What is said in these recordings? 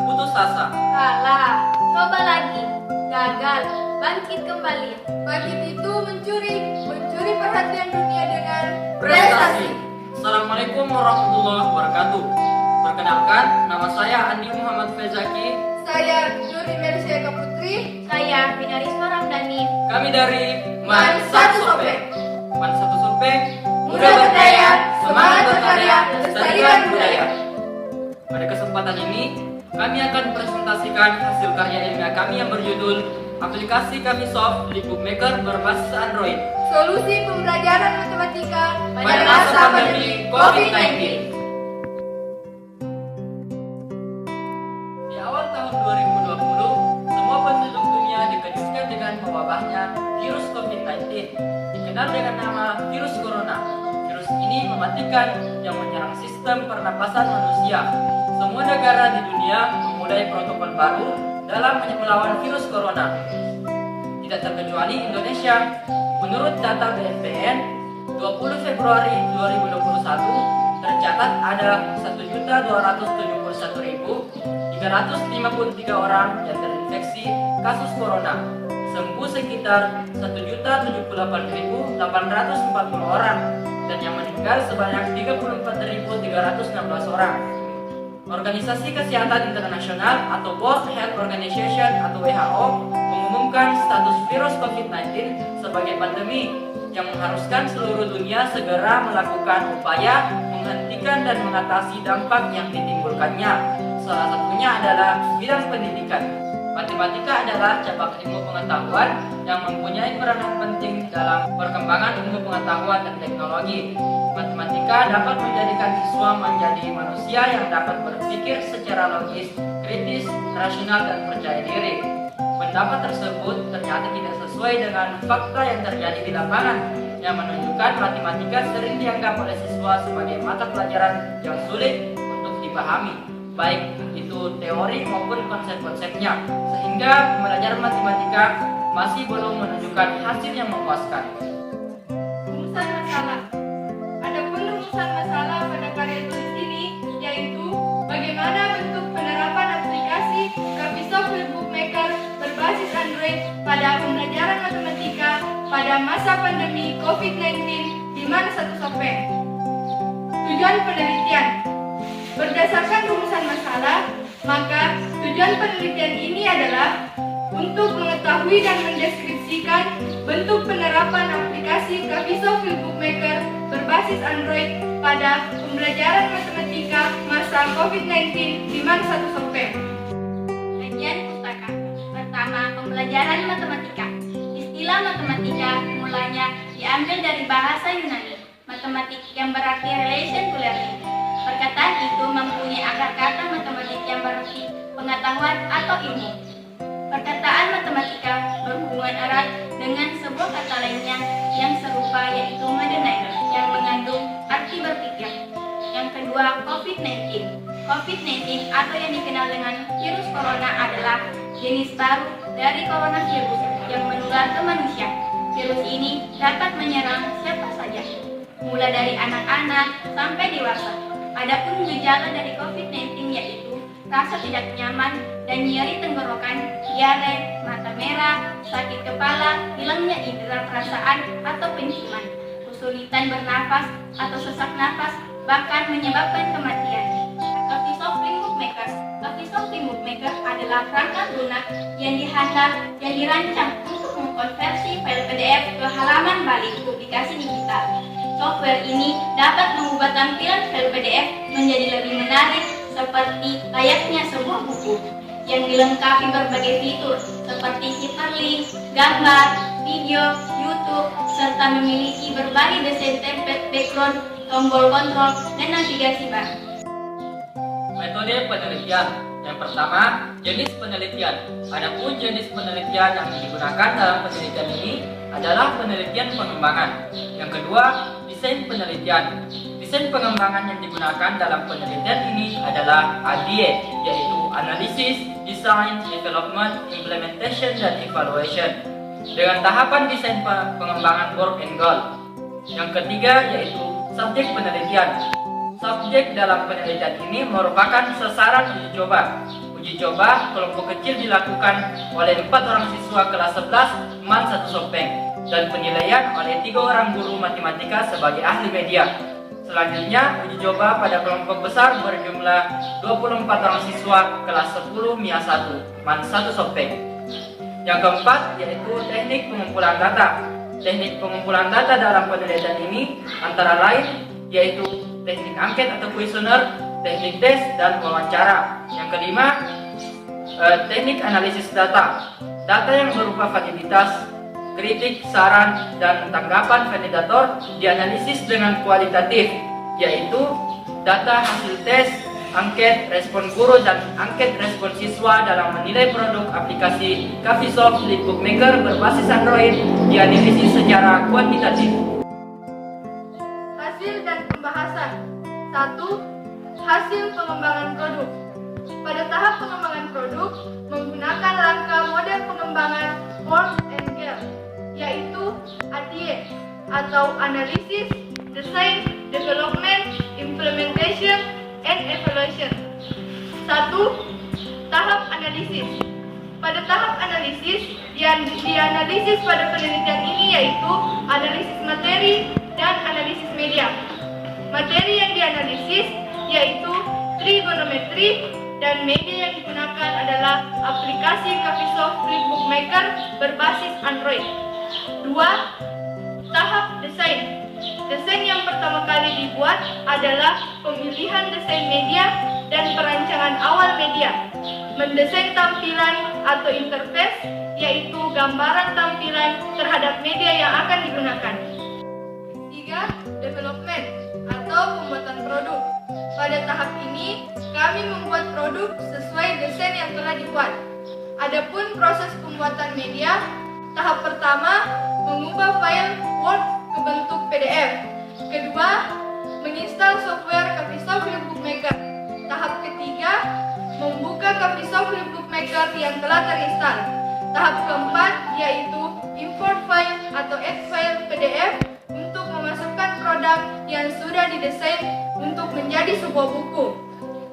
putus asa. Kalah, coba lagi, gagal, bangkit kembali. Bangkit itu mencuri perhatian dunia dengan Prestasi. Assalamualaikum warahmatullahi wabarakatuh. Perkenalkan, nama saya Andi Muhammad Fezaki. Saya Nuri Mersyaka Putri. Saya Finariswa Ramdhani. Kami dari Man Satu Sopeng. Man Satu Sopeng, Muda berdaya, semangat berkarya, lestarikan budaya. Pada kesempatan ini, kami akan presentasikan hasil karya ilmiah kami yang berjudul Aplikasi Kami Soft di Bookmaker berbasis Android Solusi pembelajaran matematika pada masa pandemi COVID-19. Di awal tahun 2020, semua penduduk dunia dikejutkan dengan mewabahnya virus COVID-19, dikenal dengan nama virus corona. Virus ini mematikan yang menyerang sistem pernapasan manusia. Semua negara di dunia memulai protokol baru dalam melawan virus corona. Tidak terkecuali Indonesia. Menurut data BNPN, 20 Februari 2021 tercatat ada 1.271.353 orang yang terinfeksi kasus corona. Sembuh sekitar 1.078.840 orang dan yang meninggal sebanyak 34.316 orang. Organisasi Kesehatan Internasional atau World Health Organization atau WHO mengumumkan status virus COVID-19 sebagai pandemi yang mengharuskan seluruh dunia segera melakukan upaya menghentikan dan mengatasi dampak yang ditimbulkannya. Salah satunya adalah bidang pendidikan. Matematika adalah cabang ilmu pengetahuan yang mempunyai peranan penting dalam perkembangan ilmu pengetahuan dan teknologi. Matematika dapat menjadikan siswa menjadi manusia yang dapat berpikir secara logis, kritis, rasional, dan percaya diri. Pendapat tersebut ternyata tidak sesuai dengan fakta yang terjadi di lapangan, yang menunjukkan matematika sering dianggap oleh siswa sebagai mata pelajaran yang sulit untuk dipahami, baik itu teori maupun konsep-konsepnya, sehingga pembelajaran matematika masih belum menunjukkan hasil yang memuaskan. Rumusan masalah. Adapun rumusan masalah pada karya tulis ini yaitu bagaimana bentuk penerapan aplikasi Kapisoft Bookmaker berbasis Android pada pembelajaran matematika pada masa pandemi COVID-19 di Man Satu Sopeng. Tujuan penelitian. Berdasarkan rumusan masalah, maka tujuan penelitian ini adalah untuk mengetahui dan mendeskripsikan bentuk penerapan aplikasi Kapisoft Bookmaker berbasis Android pada pembelajaran matematika masa COVID-19 di Man Satu Sopeng. Bagian pustaka. Pertama, pembelajaran matematika. Istilah matematika mulanya diambil dari bahasa Yunani, matematik yang berarti relation to learning. Perkataan itu mempunyai akar kata matematik yang berarti pengetahuan atau ilmu. Perkataan matematika berhubungan erat dengan sebuah kata lainnya yang serupa yaitu mathematics yang mengandung arti berpikir. Yang kedua, COVID-19. COVID-19 atau yang dikenal dengan virus corona adalah jenis baru dari coronavirus yang menular ke manusia. Virus ini dapat menyerang siapa saja, mulai dari anak-anak sampai dewasa. Adapun gejala dari COVID-19 yaitu rasa tidak nyaman dan nyeri tenggorokan, diare, mata merah, sakit kepala, hilangnya indera perasaan atau penciuman, kesulitan bernafas atau sesak nafas, bahkan menyebabkan kematian. Kapisoft Bookmaker. Kapisoft Bookmaker adalah perangkat lunak yang dirancang untuk mengkonversi file PDF ke halaman balik publikasi digital. Software ini dapat mengubah tampilan file PDF menjadi lebih menarik seperti layaknya sebuah buku yang dilengkapi berbagai fitur seperti hyperlink, gambar, video, YouTube, serta memiliki berbagai desain template background, tombol kontrol, dan navigasi bar. Metode penelitian. Yang pertama, jenis penelitian. Adapun jenis penelitian yang digunakan dalam penelitian ini adalah penelitian pengembangan. Yang kedua, desain penelitian. Desain pengembangan yang digunakan dalam penelitian ini adalah ADE, yaitu Analysis, Design, Development, Implementation, dan Evaluation, dengan tahapan desain pengembangan work and goal. Yang ketiga yaitu subjek penelitian. Subjek dalam penelitian ini merupakan sasaran uji coba. Uji coba kelompok kecil dilakukan oleh 4 orang siswa kelas 11 MAN 1 Sopeng dan penilaian oleh 3 orang guru matematika sebagai ahli media. Selanjutnya, uji coba pada kelompok besar berjumlah 24 orang siswa kelas 10 MIA 1 MAN 1 Sopeng. Yang keempat yaitu teknik pengumpulan data. Teknik pengumpulan data dalam penelitian ini antara lain yaitu teknik angket atau kuesioner, teknik tes, dan wawancara. Yang kelima, teknik analisis data. Data yang berupa validitas, kritik, saran, dan tanggapan validator dianalisis dengan kualitatif, yaitu data hasil tes, angket respon guru, dan angket respon siswa dalam menilai produk aplikasi Kavisoft Lead Bookmaker berbasis Android dianalisis secara kuantitatif. Hasil dan pembahasan. 1. Hasil pengembangan produk. Pada tahap pengembangan produk, menggunakan rangka model pengembangan Word and Gel, yaitu ADE atau Analysis, Design, Development, Implementation, and Evaluation. 1. Tahap analisis. Pada tahap analisis, yang dianalisis pada penelitian ini yaitu analisis materi dan analisis media. Materi yang dianalisis yaitu trigonometri dan media yang digunakan adalah aplikasi Kavisoft Lead Bookmaker berbasis Android. 2. Tahap desain. Desain yang pertama kali dibuat adalah pemilihan desain media dan perancangan awal media. Mendesain tampilan atau interface, yaitu gambaran tampilan terhadap media yang akan digunakan. 3. Development atau pembuatan produk. Pada tahap ini, kami membuat produk sesuai desain yang telah dibuat. Adapun proses pembuatan media, tahap pertama, mengubah file Word ke bentuk PDF. Kedua, menginstal software Kavisoft Lead Bookmaker. Tahap ketiga, membuka Kavisoft Lead Bookmaker yang telah terinstal. Tahap keempat yaitu import file atau add file PDF untuk memasukkan produk yang sudah didesain untuk menjadi sebuah buku.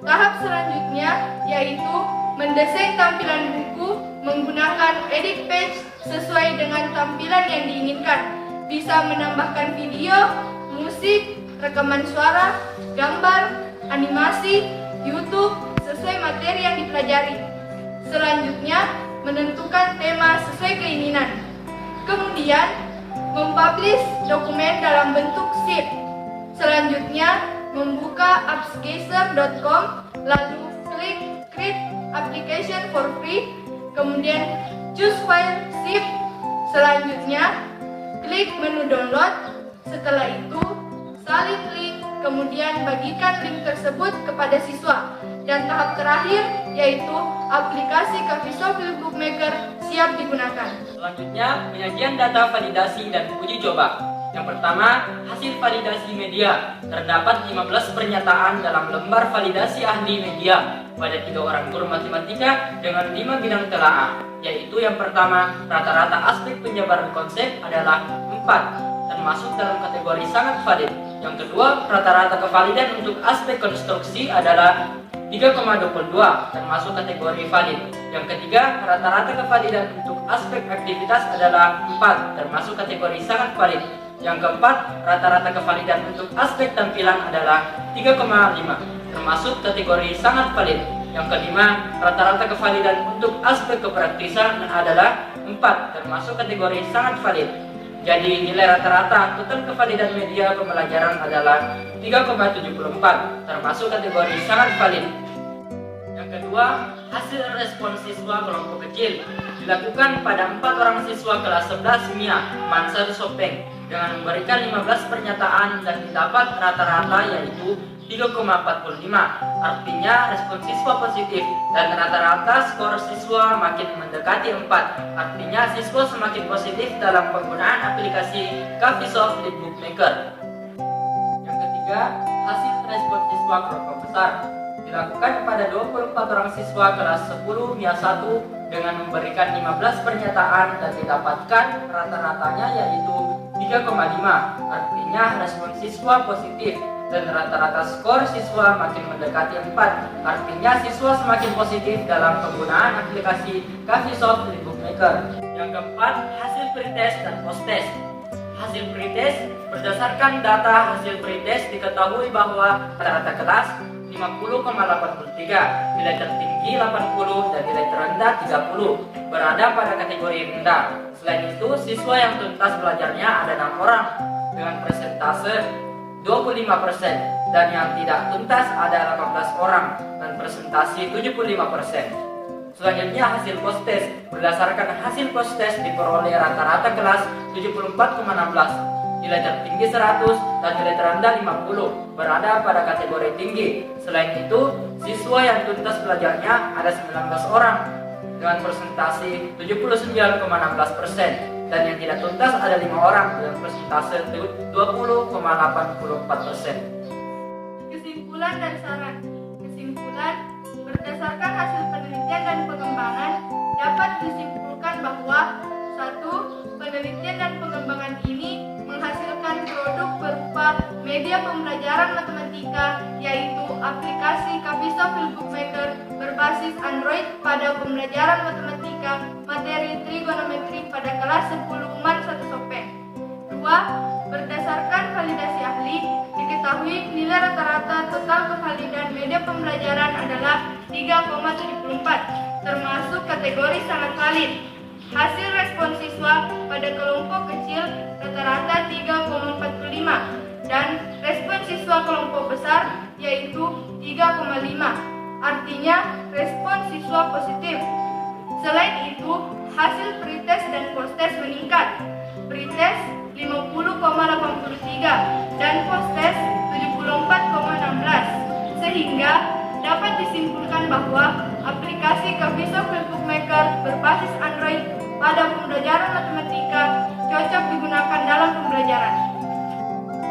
Tahap selanjutnya yaitu mendesain tampilan buku menggunakan edit page sesuai dengan tampilan yang diinginkan. Bisa menambahkan video, musik, rekaman suara, gambar, animasi, YouTube sesuai materi yang dipelajari. Selanjutnya, menentukan tema sesuai keinginan. Kemudian, mempublish dokumen dalam bentuk zip. Selanjutnya, membuka appscaser.com, lalu klik Create Application for Free, kemudian choose file zip. Selanjutnya, klik menu download. Setelah itu, salin link, kemudian bagikan link tersebut kepada siswa. Dan tahap terakhir yaitu aplikasi Kavisoft Lead Bookmaker siap digunakan. Selanjutnya, penyajian data validasi dan uji coba. Yang pertama, hasil validasi media. Terdapat 15 pernyataan dalam lembar validasi ahli media pada 3 orang guru matematika dengan 5 bidang telaah, yaitu yang pertama, rata-rata aspek penjabaran konsep adalah 4, termasuk dalam kategori sangat valid. Yang kedua, rata-rata kevalidan untuk aspek konstruksi adalah 3,22, termasuk kategori valid. Yang ketiga, rata-rata kevalidan untuk aspek aktivitas adalah 4, termasuk kategori sangat valid. Yang keempat, rata-rata kevalidan untuk aspek tampilan adalah 3,5, termasuk kategori sangat valid. Yang kelima, rata-rata kevalidan untuk aspek kepraktisan adalah 4, termasuk kategori sangat valid. Jadi nilai rata-rata total kevalidan media pembelajaran adalah 3,74, termasuk kategori sangat valid. Yang kedua, hasil respon siswa kelompok kecil dilakukan pada 4 orang siswa kelas 11 MIA MAN 1 Sopeng dengan memberikan 15 pernyataan dan didapat rata-rata yaitu 3,45. Artinya respon siswa positif dan rata-rata skor siswa makin mendekati 4. Artinya siswa semakin positif dalam penggunaan aplikasi Kavisoft Lead Bookmaker. Yang ketiga, hasil respon siswa kelompok besar dilakukan pada 24 orang siswa kelas 10 MIA 1 dengan memberikan 15 pernyataan dan didapatkan rata-ratanya yaitu 3,5. Artinya respon siswa positif dan rata-rata skor siswa makin mendekati 4. Artinya siswa semakin positif dalam penggunaan aplikasi Kafisoft Flipbook Maker. Yang keempat, hasil pretest dan post-test. Hasil pretest, berdasarkan data hasil pretest diketahui bahwa rata-rata kelas 50,83, nilai tertinggi 80 dan nilai terendah 30, berada pada kategori rendah. Selain itu, siswa yang tuntas belajarnya ada 6 orang dengan persentase 25% dan yang tidak tuntas ada 18 orang dan persentase 75%. Selanjutnya hasil post-test. Berdasarkan hasil post-test diperoleh rata-rata kelas 74,16, nilai tertinggi 100 dan nilai terendah 50, berada pada kategori tinggi. Selain itu, siswa yang tuntas belajarnya ada 19 orang dengan persentase 79,16% dan yang tidak tuntas ada 5 orang dengan persentase 20,84%. Kesimpulan dan saran. Kesimpulan, berdasarkan hasil penelitian dan pengembangan dapat disimpulkan bahwa 1. Penelitian dan pengembangan ini menghasilkan produk berupa media pembelajaran matematika, yaitu aplikasi Kafisoft Flipbook Maker berbasis Android pada pembelajaran matematika materi trigonometri pada kelas 10 UMAN 1 Sope. 2. Berdasarkan validasi ahli, diketahui nilai rata-rata total kevalidan media pembelajaran adalah 3,74, termasuk kategori sangat valid. Hasil respon siswa pada kelompok kecil rata-rata 3,45 dan respon siswa kelompok besar yaitu 3,5. Artinya respon siswa positif. Selain itu, hasil pretest dan post-test meningkat. Pretest 50,83 dan post-test 74,16. Sehingga dapat disimpulkan bahwa aplikasi Kafisoft Flipbook Maker berbasis Android pada pembelajaran matematika cocok digunakan dalam pembelajaran.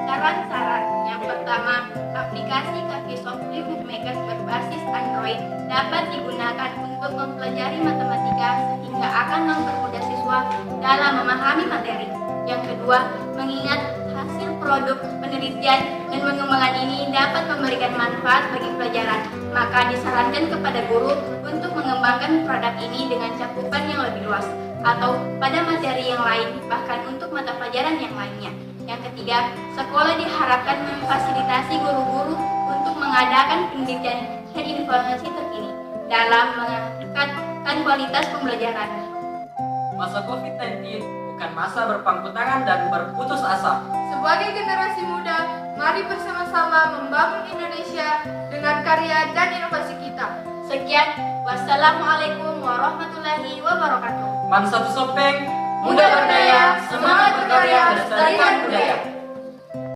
Saran-saran. Yang pertama, aplikasi Kafisoft Flipbook Maker berbasis Android dapat digunakan untuk mempelajari matematika sehingga akan mempermudah siswa dalam memahami materi. Yang kedua, mengingat hasil produk penelitian dan pengembangan ini dapat memberikan manfaat bagi pelajaran, maka disarankan kepada guru untuk mengembangkan produk ini dengan cakupan yang lebih luas atau pada materi yang lain, bahkan untuk mata pelajaran yang lainnya. Yang ketiga, sekolah diharapkan memfasilitasi guru-guru untuk mengadakan penelitian dan informasi terkini dalam meningkatkan kualitas pembelajaran. Masa COVID-19 bukan masa berpangku tangan dan berputus asa. Sebagai generasi muda, mari bersama-sama membangun Indonesia dengan karya dan inovasi kita. Sekian, wassalamualaikum warahmatullahi wabarakatuh. Man Satu Sopeng, muda berdaya, semangat berkarya, lestarikan budaya.